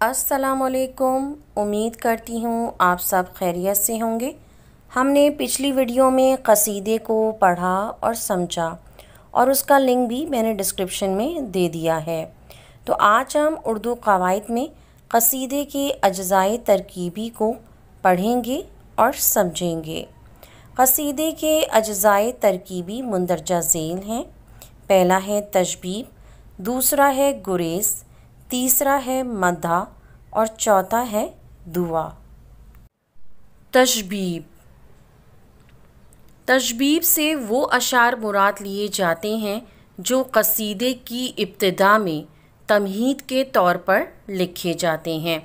अस्सलाम वालेकुम। उम्मीद करती हूँ आप सब खैरियत से होंगे। हमने पिछली वीडियो में क़सीदे को पढ़ा और समझा और उसका लिंक भी मैंने डिस्क्रिप्शन में दे दिया है। तो आज हम उर्दू क़वाइद में क़सीदे के अज्ज़ाए तरकीबी को पढ़ेंगे और समझेंगे। क़सीदे के अज्ज़ाए तरकीबी मुंदरजा झेल हैं। पहला है तशबीब, दूसरा है गुरेज़, तीसरा है मदह और चौथा है दुआ। तशबीब। तशबीब से वो अशार मुराद लिए जाते हैं जो क़सीदे की इब्तिदा में तमहीद के तौर पर लिखे जाते हैं।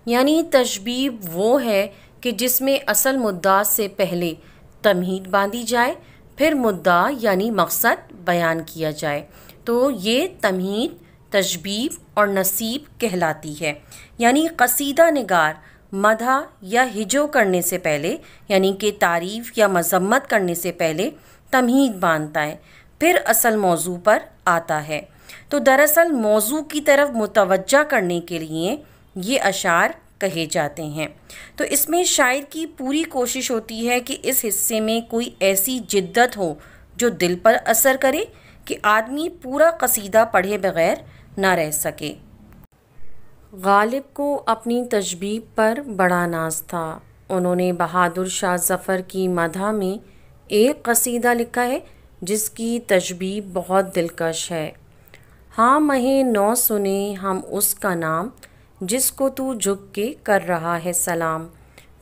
यानी तशबीब वो है कि जिसमें असल मुद्दा से पहले तमहीद बांधी जाए, फिर मुद्दा यानी मकसद बयान किया जाए, तो ये तमहीद तशबीब और नसीब कहलाती है। यानी क़सीदा निगार मदह या हिजो करने से पहले, यानी कि तारीफ़ या मज़म्मत करने से पहले तमहीद बांधता है, फिर असल मौजू पर आता है। तो दरअसल मौजू की तरफ मुतवज्जा करने के लिए ये अशार कहे जाते हैं। तो इसमें शायर की पूरी कोशिश होती है कि इस हिस्से में कोई ऐसी जिद्दत हो जो दिल पर असर करे कि आदमी पूरा क़सीदा पढ़े बग़ैर ना रह सके। गालिब को अपनी तशबीब पर बड़ा नाज था। उन्होंने बहादुर शाह ज़फ़र की मदह में एक क़सीदा लिखा है जिसकी तशबीब बहुत दिलकश है। हाँ महे नौ सुने हम उसका नाम, जिसको तू झुक के कर रहा है सलाम।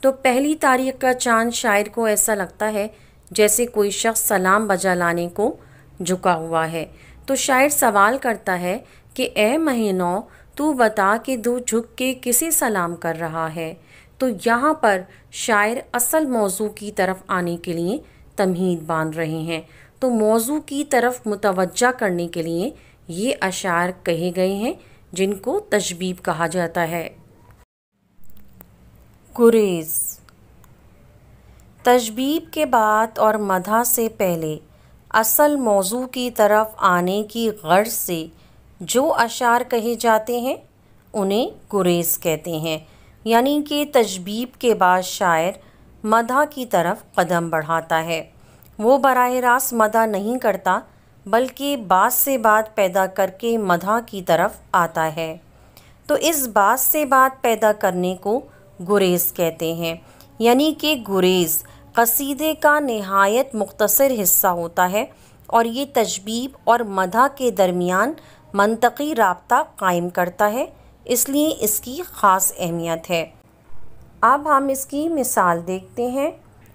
तो पहली तारीख का चाँद शायर को ऐसा लगता है जैसे कोई शख्स सलाम बजा लाने को झुका हुआ है। तो शायर सवाल करता है कि ए महीनों, तू बता कि तू झुक के किसे सलाम कर रहा है। तो यहाँ पर शायर असल मौजू की तरफ आने के लिए तमहीद बांध रहे हैं। तो मौजू की तरफ मुतवज्जा करने के लिए ये अशार कहे गए हैं जिनको तशबीब कहा जाता है। गुरेज़। तशबीब के बाद और मदह से पहले असल मौजू की तरफ आने की गर्ज से जो अशार कहे जाते हैं उन्हें गुरेज़ कहते हैं। यानी कि तशबीब के बाद शायर मदह की तरफ कदम बढ़ाता है। वो बराह रास्त मदह नहीं करता बल्कि बात से बात पैदा करके मदह की तरफ आता है। तो इस बात से बात पैदा करने को गुरेज़ कहते हैं। यानी कि गुरेज़ क़सीदे का निहायत मुख्तसर हिस्सा होता है और ये तशबीब और मदह के दरमियान मंतकी राब्ता कायम करता है, इसलिए इसकी ख़ास अहमियत है। अब हम इसकी मिसाल देखते हैं।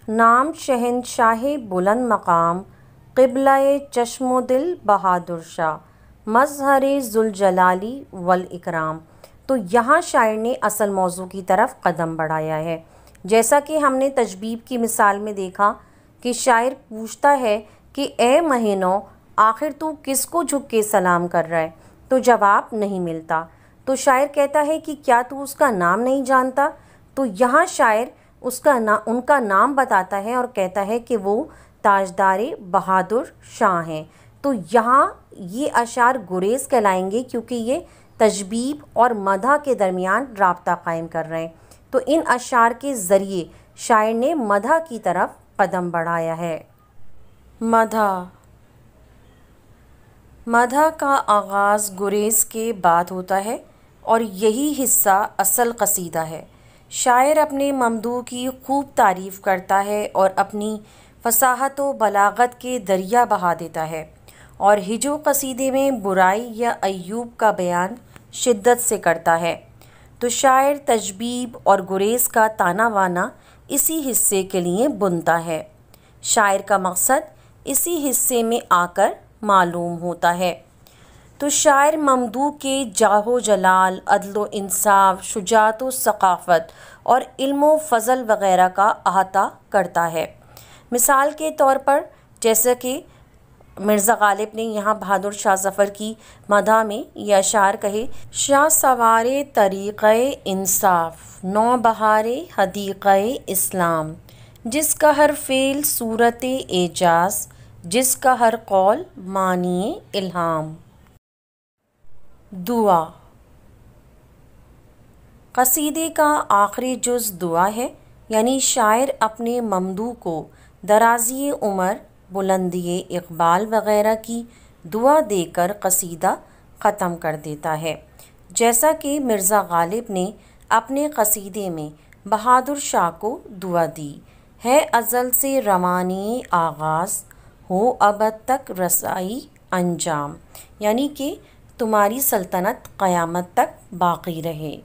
नाम शहनशाह बुलंद मकाम क़िबला-ए चश्मो दिल बहादुर शाह, मज़हर ज़ुलजलाली वल इकराम। तो यहाँ शायर ने असल मौजू की तरफ कदम बढ़ाया है। जैसा कि हमने तशबीब की मिसाल में देखा कि शायर पूछता है कि ए महीनों, आखिर तू किसको झुक के सलाम कर रहा है। तो जवाब नहीं मिलता। तो शायर कहता है कि क्या तू उसका नाम नहीं जानता। तो यहाँ शायर उनका नाम बताता है और कहता है कि वो ताजदारे बहादुर शाह हैं। तो यहाँ ये अशार गुरेज़ कहलाएंगे क्योंकि ये तशबीब और मदह के दरमियान राब्ता कायम कर रहे हैं। तो इन अशार के ज़रिए शायर ने मदह की तरफ कदम बढ़ाया है। मदह। मदह का आगाज़ गुरेज़ के बाद होता है और यही हिस्सा असल क़सीदा है। शायर अपने ममदूह की खूब तारीफ़ करता है और अपनी फ़साहत व बलागत के दरिया बहा देता है और हिजो क़सीदे में बुराई या अय्यूब का बयान शिद्दत से करता है। तो शायर तशबीब और गुरेज़ का ताना वाना इसी हिस्से के लिए बुनता है। शायर का मकसद इसी हिस्से में आकर मालूम होता है। तो शायर ममदूह के जाहो जलाल, अदलो इंसाफ, शुजाअत व सक़ाफ़त और इल्म व फ़ज़ल वग़ैरह का अहाता करता है। मिसाल के तौर पर जैसे कि मिर्ज़ा गालिब ने यहाँ बहादुर शाह ज़फ़र की मदह में यह अशार कहे, शाह सवारे तरीक़े इंसाफ, नौ बहारे हदीक़े इस्लाम, जिसका हर फ़ेल सूरत एजाज़, जिसका हर कौल मानिए इल्हाम। दुआ। قصیدے کا آخری جز دعا ہے، یعنی شاعر اپنے ممدوح کو درازی عمر، بلندی اقبال وغیرہ کی دعا دے کر قصیدہ ختم کر دیتا ہے، جیسا کہ مرزا غالب نے اپنے قصیدے میں بہادر شاہ کو دعا دی ہے: ازل سے روانی آغاز ہو ابد تک رسائی انجام، یعنی کہ تمہاری سلطنت قیامت تک باقی رہے۔